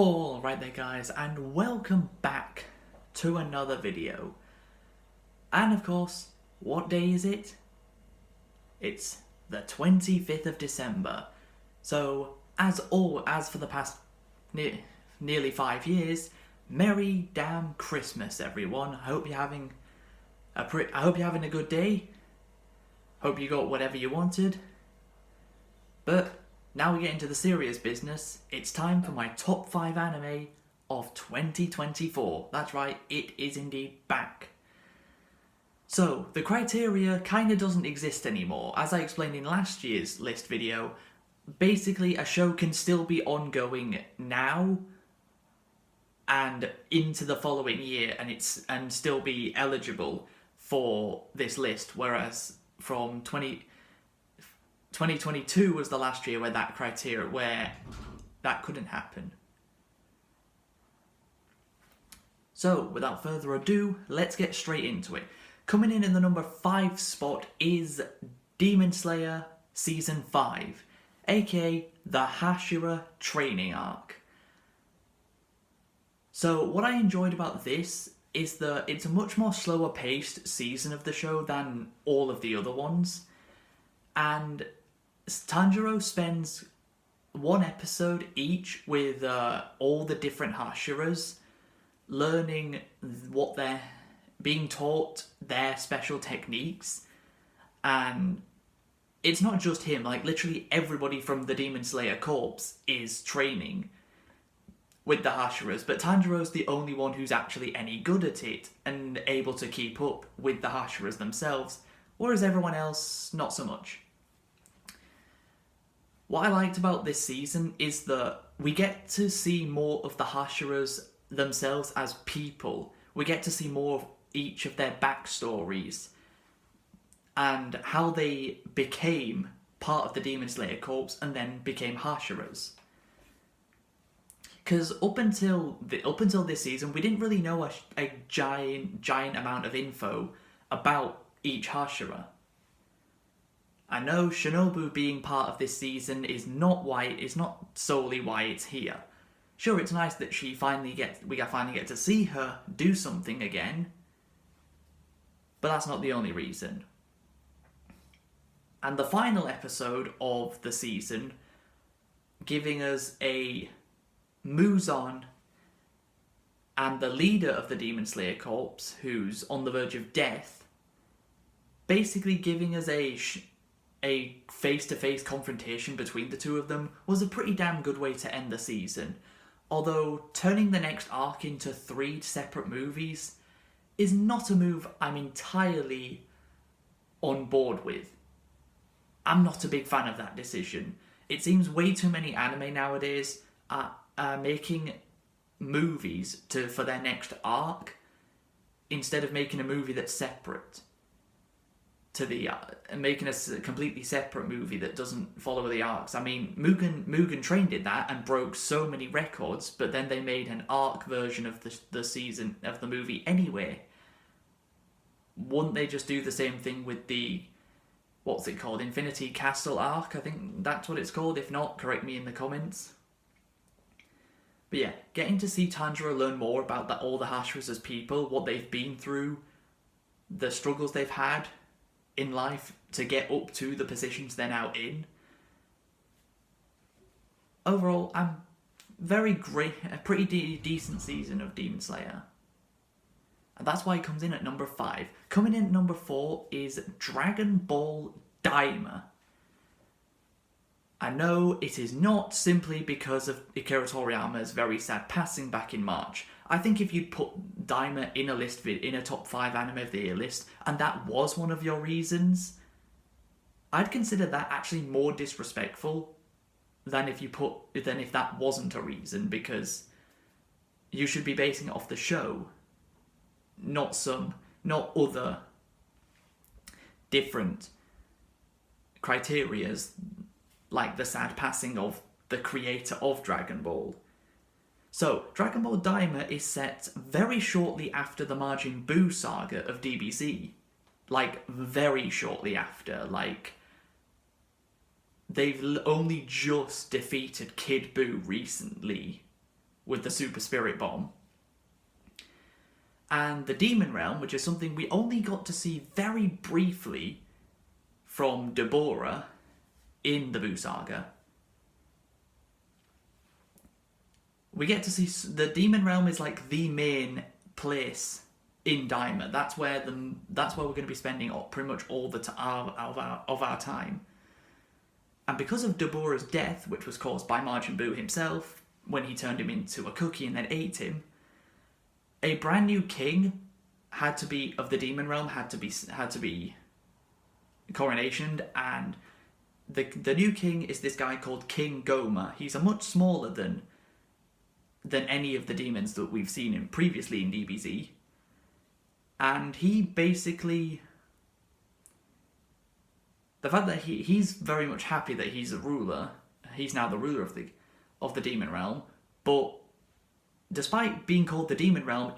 Alright there guys, and welcome back to another video. And of course, what day is it? It's the 25th of December. So, as for the past nearly 5 years, Merry damn Christmas everyone. I hope you're having a good day. Hope you got whatever you wanted. But now we get into the serious business. It's time for my top 5 anime of 2024. That's right, it is indeed back. So, the criteria kinda doesn't exist anymore. As I explained in last year's list video, basically a show can still be ongoing now and into the following year and still be eligible for this list, whereas from 2022 was the last year where that couldn't happen. So, without further ado, let's get straight into it. Coming in the number 5 spot is Demon Slayer Season 5, aka the Hashira Training Arc. So, what I enjoyed about this is that it's a much more slower paced season of the show than all of the other ones. And Tanjiro spends one episode each with all the different Hashiras, learning what they're being taught, their special techniques, and it's not just him, like literally everybody from the Demon Slayer Corps is training with the Hashiras, but Tanjiro's the only one who's actually any good at it and able to keep up with the Hashiras themselves, whereas everyone else, not so much. What I liked about this season is that we get to see more of the Hashiras themselves as people. We get to see more of each of their backstories and how they became part of the Demon Slayer Corps and then became Hashiras. Because up until this season, we didn't really know a giant amount of info about each Hashira. I know Shinobu being part of this season is not solely why it's here. Sure, it's nice that we finally get to see her do something again, but that's not the only reason. And the final episode of the season, giving us a Muzan and the leader of the Demon Slayer Corps, who's on the verge of death, basically giving us a face-to-face confrontation between the two of them, was a pretty damn good way to end the season. Although turning the next arc into 3 separate movies is not a move I'm entirely on board with. I'm not a big fan of that decision. It seems way too many anime nowadays are making movies for their next arc instead of making a movie that's separate to the making a completely separate movie that doesn't follow the arcs. I mean, Mugen Train did that and broke so many records, but then they made an arc version of the season of the movie anyway. Wouldn't they just do the same thing with the, what's it called, Infinity Castle arc? I think that's what it's called. If not, correct me in the comments. But yeah, getting to see Tanjiro learn more about all the Hashiras as people, what they've been through, the struggles they've had in life to get up to the positions they're now in. Overall, a pretty decent season of Demon Slayer. And that's why it comes in at number 5. Coming in at number 4 is Dragon Ball Daima. I know it is not simply because of Akira Toriyama's very sad passing back in March. I think if you'd put Daima in a top 5 anime of the year list, and that was one of your reasons, I'd consider that actually more disrespectful than if that wasn't a reason, because you should be basing it off the show, not other different criterias, like the sad passing of the creator of Dragon Ball. So, Dragon Ball Daima is set very shortly after the Majin Buu saga of DBZ. Like, very shortly after. Like, they've only just defeated Kid Buu recently. with the Super Spirit Bomb. And the Demon Realm, which is something we only got to see very briefly from Dabura in the Buu Saga. We get to see the Demon Realm is like the main place in Daima. That's where we're going to be spending pretty much all the of our time. And because of Dabura's death, which was caused by Majin Buu himself when he turned him into a cookie and then ate him, a brand new king had to be of the Demon Realm had to be coronationed, and the new king is this guy called King Goma. He's a much smaller than any of the demons that we've seen previously in DBZ. And he basically... The fact that he's very much happy that he's a ruler, he's now the ruler of the Demon Realm, but despite being called the Demon Realm,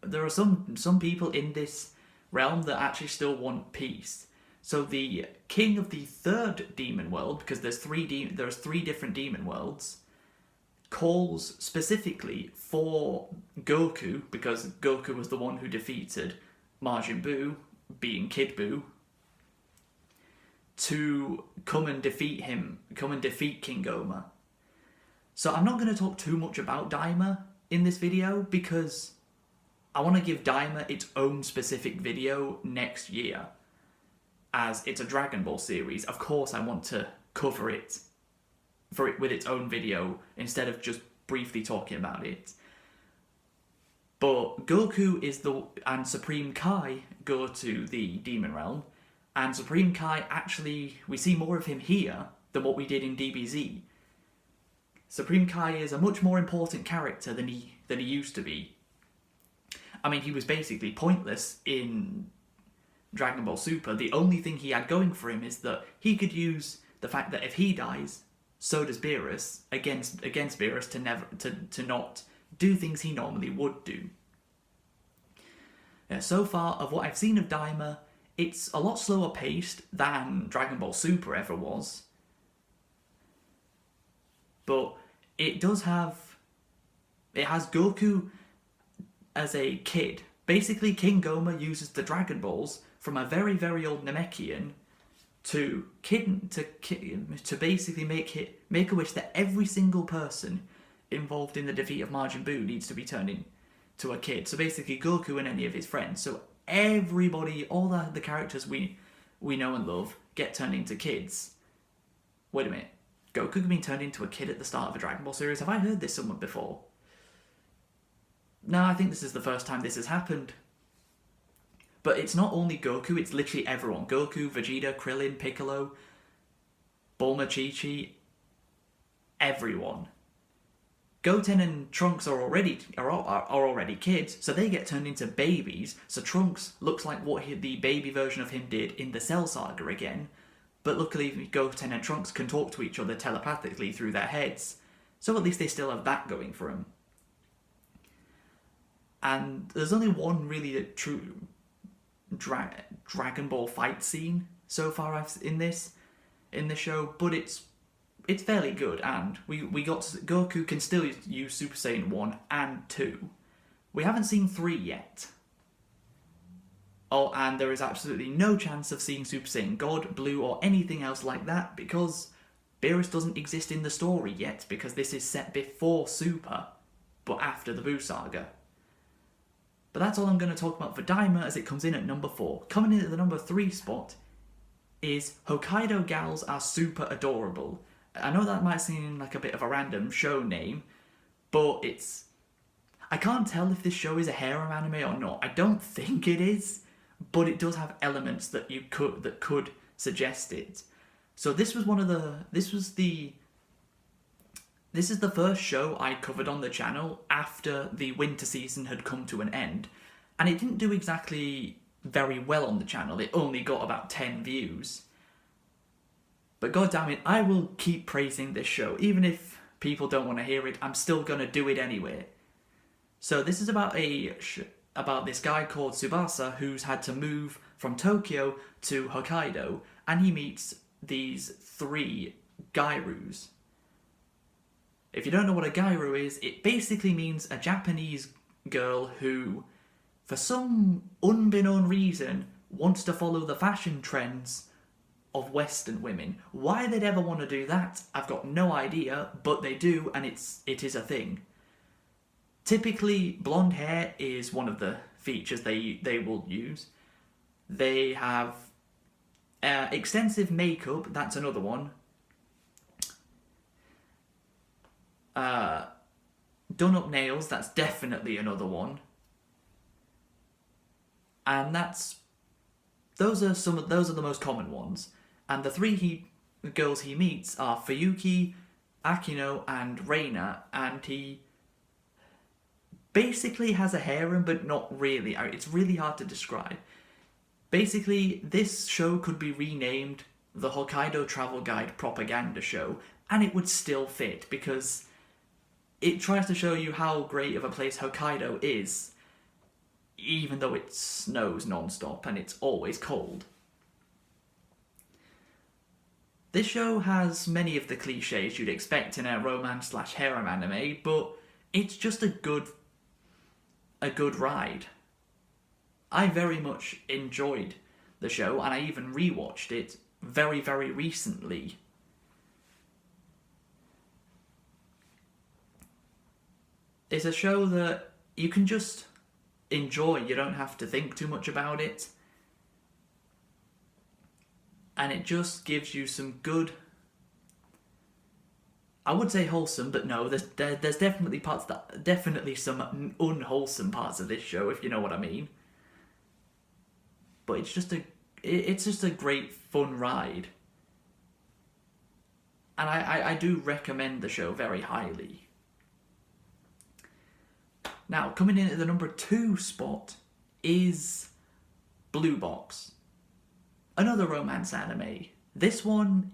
there are some people in this realm that actually still want peace. So the king of the third demon world, because there's three different demon worlds, calls specifically for Goku, because Goku was the one who defeated Majin Buu, being Kid Buu, to come and defeat King Goma. So I'm not going to talk too much about Daima in this video, because I want to give Daima its own specific video next year. As it's a Dragon Ball series, of course I want to cover it with its own video instead of just briefly talking about it. But Goku and Supreme Kai go to the Demon Realm, and Supreme Kai actually, we see more of him here than what we did in DBZ. Supreme Kai is a much more important character than he used to be. I mean, he was basically pointless in Dragon Ball Super. The only thing he had going for him is that he could use the fact that if he dies, so does Beerus, against Beerus to not do things he normally would do. So far, of what I've seen of Daima, it's a lot slower paced than Dragon Ball Super ever was. But it has Goku as a kid. Basically, King Goma uses the Dragon Balls from a very, very old Namekian to basically make a wish that every single person involved in the defeat of Majin Buu needs to be turned into a kid. So basically, Goku and any of his friends. So everybody, all the characters we know and love, get turned into kids. Wait a minute. Goku being turned into a kid at the start of a Dragon Ball series? Have I heard this somewhere before? No, I think this is the first time this has happened. But it's not only Goku, it's literally everyone. Goku, Vegeta, Krillin, Piccolo, Bulma, Chi-Chi, everyone. Goten and Trunks are already kids, so they get turned into babies. So Trunks looks like what the baby version of him did in the Cell Saga again. But luckily, Goten and Trunks can talk to each other telepathically through their heads. So at least they still have that going for them. And there's only one really true Dragon Ball fight scene so far in this show, but it's fairly good, and we got Goku can still use Super Saiyan 1 and 2. We haven't seen 3 yet. Oh, and there is absolutely no chance of seeing Super Saiyan God, Blue, or anything else like that, because Beerus doesn't exist in the story yet, because this is set before Super, but after the Buu Saga. But that's all I'm going to talk about for Daima, as it comes in at number 4. Coming in at the number 3 spot is Hokkaido Gals Are Super Adorable. I know that might seem like a bit of a random show name, but I can't tell if this show is a harem anime or not. I don't think it is, but it does have elements that could suggest it. So this is the first show I covered on the channel after the winter season had come to an end, and it didn't do exactly very well on the channel. It only got about 10 views. But goddammit, I will keep praising this show. Even if people don't want to hear it, I'm still going to do it anyway. So this is about this guy called Tsubasa who's had to move from Tokyo to Hokkaido, and he meets these 3 Gairus. If you don't know what a gyro is, it basically means a Japanese girl who, for some unbeknown reason, wants to follow the fashion trends of Western women. Why they'd ever want to do that, I've got no idea, but they do, and it is a thing. Typically, blonde hair is one of the features they will use. They have extensive makeup, that's another one. Done up nails, that's definitely another one. And those are the most common ones. And the three girls he meets are Fuyuki, Akino, and Reina, and he basically has a harem, but not really. It's really hard to describe. Basically, this show could be renamed the Hokkaido Travel Guide Propaganda Show, and it would still fit, because it tries to show you how great of a place Hokkaido is, even though it snows non-stop and it's always cold. This show has many of the cliches you'd expect in a romance/harem anime, but it's just a good ride. I very much enjoyed the show, and I even rewatched it very, very recently. It's a show that you can just enjoy. You don't have to think too much about it. And it just gives you some good, I would say wholesome, but no, there's definitely some unwholesome parts of this show, if you know what I mean. But it's just a great fun ride. And I do recommend the show very highly. Now, coming in at the number 2 spot is Blue Box. Another romance anime. This is one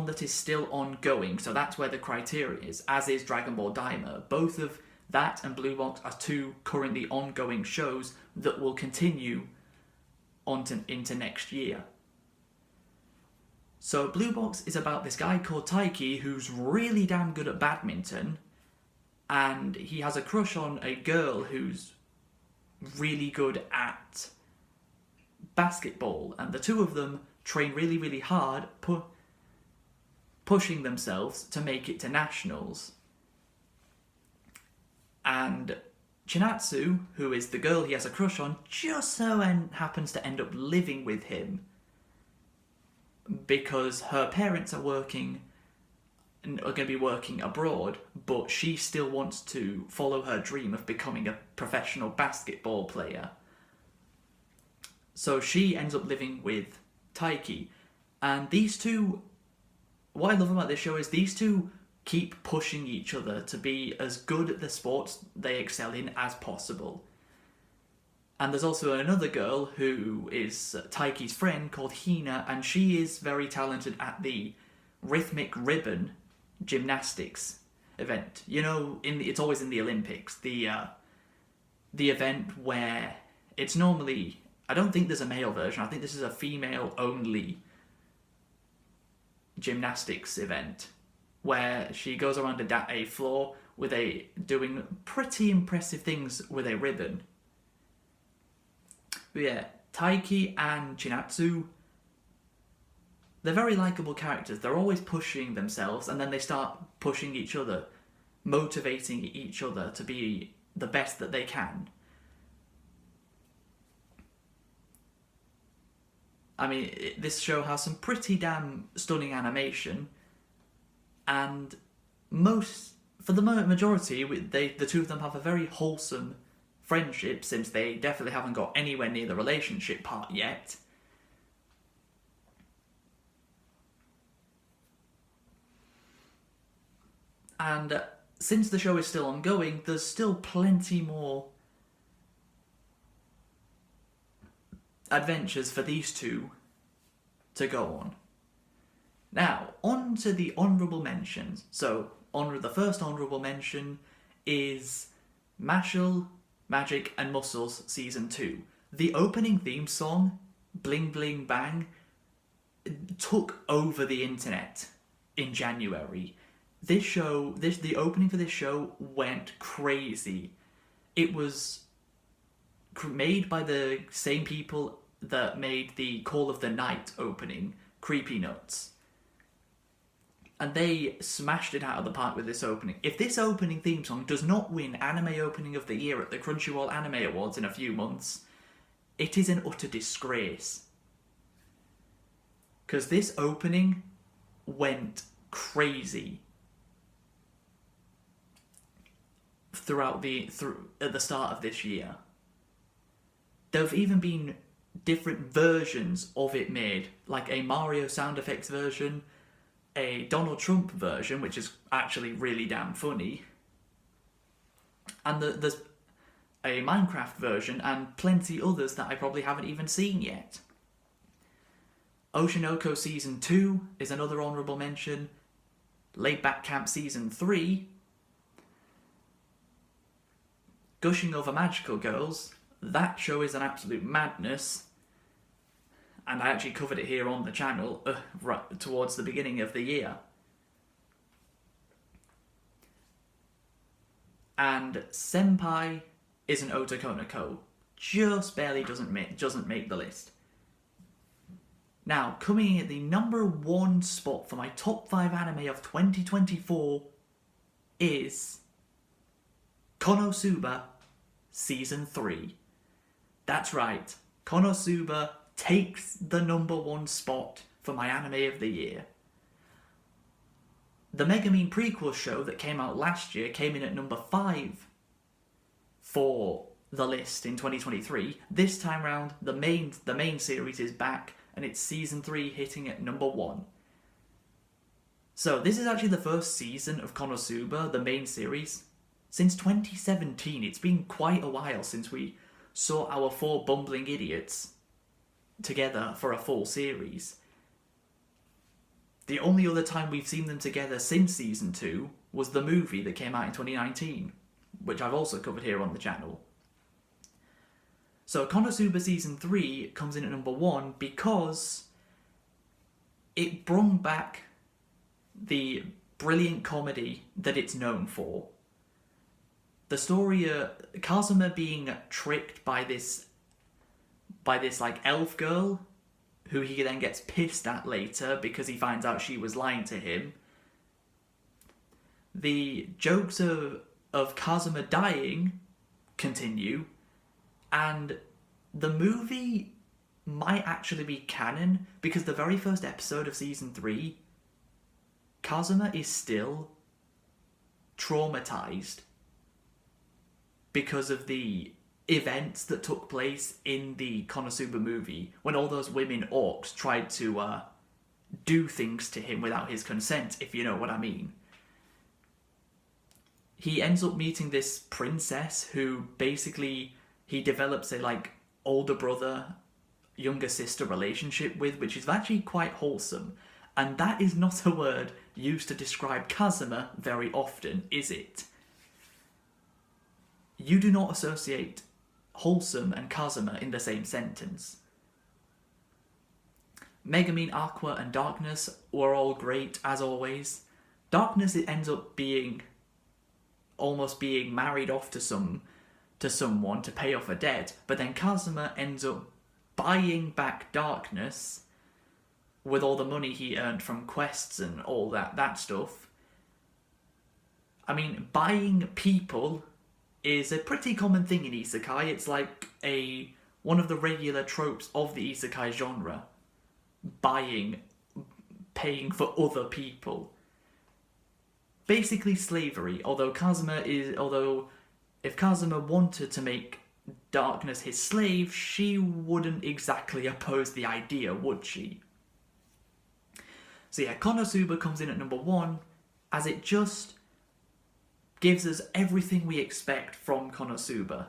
that is still ongoing, so that's where the criteria is, as is Dragon Ball Daima. Both of that and Blue Box are 2 currently ongoing shows that will continue into next year. So Blue Box is about this guy called Taiki who's really damn good at badminton, and he has a crush on a girl who's really good at basketball, and the two of them train really, really hard, pushing themselves to make it to nationals. And Chinatsu, who is the girl he has a crush on, just so happens to end up living with him because her parents are going to be working abroad, but she still wants to follow her dream of becoming a professional basketball player. So she ends up living with Taiki. And these two, what I love about this show is these two keep pushing each other to be as good at the sports they excel in as possible. And there's also another girl who is Taiki's friend called Hina, and she is very talented at the rhythmic ribbon gymnastics event. You know, it's always in the Olympics, the event where it's normally, I don't think there's a male version, I think this is a female only gymnastics event where she goes around a floor doing pretty impressive things with a ribbon. But yeah, Taiki and Chinatsu, they're very likeable characters. They're always pushing themselves, and then they start pushing each other, motivating each other to be the best that they can. I mean, this show has some pretty damn stunning animation, and for the majority, the two of them have a very wholesome friendship, since they definitely haven't got anywhere near the relationship part yet. And since the show is still ongoing, there's still plenty more adventures for these two to go on. Now, on to the honourable mentions. So, the first honourable mention is Mashle, Magic and Muscles Season 2. The opening theme song, Bling Bling Bang, took over the internet in January. the opening for this show went crazy. It was made by the same people that made the Call of the Night opening, Creepy Nuts. And they smashed it out of the park with this opening. If this opening theme song does not win Anime Opening of the Year at the Crunchyroll Anime Awards in a few months, it is an utter disgrace. Because this opening went crazy at the start of this year. There have even been different versions of it made, like a Mario sound effects version, a Donald Trump version, which is actually really damn funny, and there's a Minecraft version, and plenty others that I probably haven't even seen yet. Oshinoko Season 2 is another honourable mention. Laid Back Camp Season 3. Gushing Over Magical Girls. That show is an absolute madness. And I actually covered it here on the channel right towards the beginning of the year. And Senpai is an Otokonoko. Just barely doesn't make the list. Now, coming in at the number 1 spot for my top 5 anime of 2024 is Konosuba Season 3. That's right, Konosuba takes the number 1 spot for my anime of the year. The Megumin prequel show that came out last year came in at number 5 for the list in 2023. This time round, the main series is back, and it's Season 3 hitting at number 1. So this is actually the first season of Konosuba, the main series. Since 2017, it's been quite a while since we saw our 4 bumbling idiots together for a full series. The only other time we've seen them together since Season 2 was the movie that came out in 2019, which I've also covered here on the channel. So Konosuba Season 3 comes in at number 1 because it brought back the brilliant comedy that it's known for. The story of Kazuma being tricked by this like elf girl, who he then gets pissed at later because he finds out she was lying to him. The jokes of Kazuma dying continue, and the movie might actually be canon because the very first episode of Season 3, Kazuma is still traumatized because of the events that took place in the Konosuba movie when all those women orcs tried to do things to him without his consent, if you know what I mean. He ends up meeting this princess who basically he develops a older brother, younger sister relationship with, which is actually quite wholesome. And that is not a word used to describe Kazuma very often, is it? You do not associate wholesome and Kazuma in the same sentence. Megumin, Aqua, and Darkness were all great, as always. Darkness, it ends up almost being married off to someone to pay off a debt, but then Kazuma ends up buying back Darkness with all the money he earned from quests and all that stuff. I mean, buying people is a pretty common thing in isekai. It's like one of the regular tropes of the isekai genre. Paying for other people. Basically slavery, although if Kazuma wanted to make Darkness his slave, she wouldn't exactly oppose the idea, would she? So yeah, Konosuba comes in at number 1, as it just gives us everything we expect from Konosuba.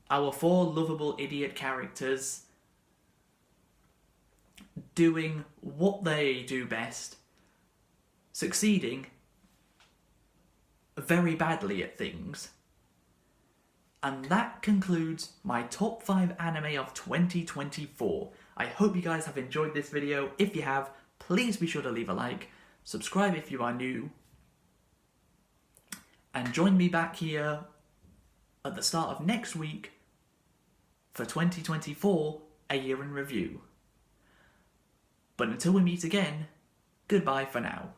Our 4 lovable idiot characters doing what they do best, succeeding very badly at things. And that concludes my top 5 anime of 2024. I hope you guys have enjoyed this video. If you have, please be sure to leave a like. subscribe if you are new, and join me back here at the start of next week for 2024, A Year in Review. But until we meet again, goodbye for now.